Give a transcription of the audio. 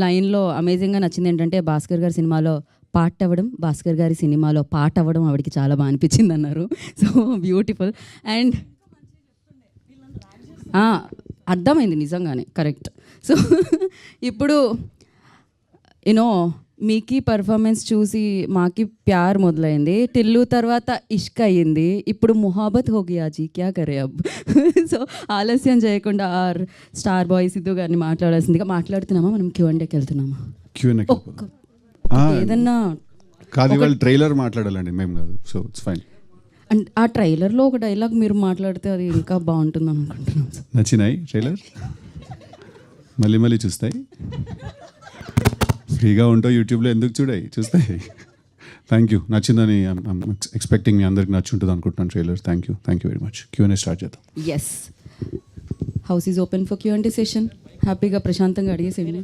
లైన్లో అమేజింగ్గా నచ్చింది ఏంటంటే భాస్కర్ గారి సినిమాలో పాట అవ్వడం, భాస్కర్ గారి సినిమాలో పాట అవ్వడం ఆవిడకి చాలా బాగా అనిపించింది అన్నారు. So beautiful. అండ్ అర్థమైంది నిజంగానే, కరెక్ట్. సో ఇప్పుడు యూనో మీకి పర్ఫార్మెన్స్ చూసి మాకి ప్యార్ మొదలైంది, టిల్లు తర్వాత ఇష్క్ అయ్యింది, ఇప్పుడు మొహాబత్ హో గయా జీ క్యా కరే అబ్. సో ఆలస్యం చేయకుండా స్టార్ బాయ్ సిద్ధు గారిని మాట్లాడాల్సిందిగా మాట్లాడుతున్నామా, మనం Q&Aకి వెళ్తున్నామా? ఏదన్నా కాదు, ఇవాళ ట్రైలర్ మాట్లాడాలండి, మేము కాదు. So it's fine. అండ్ ఆ ట్రైలర్లో ఒక డైలాగ్ మీరు మాట్లాడితే అది ఇంకా బాగుంటుంది అనుకుంటున్నాం. నచ్చినాయి ట్రైలర్? మళ్ళీ మళ్ళీ చూస్తాయి, ఫ్రీగా ఉంటావు యూట్యూబ్లో, ఎందుకు చూస్తాయి. థ్యాంక్ యూ, నచ్చిందని ఎక్స్పెక్టింగ్ మీ అందరికి నచ్చుంటుంది అనుకుంటున్నాను trailer. Thank you very much. Q&A start చేద్దాం. Yes, house is open for Q&A session. హ్యాపీగా ప్రశాంతంగా అడిగేసేయండి.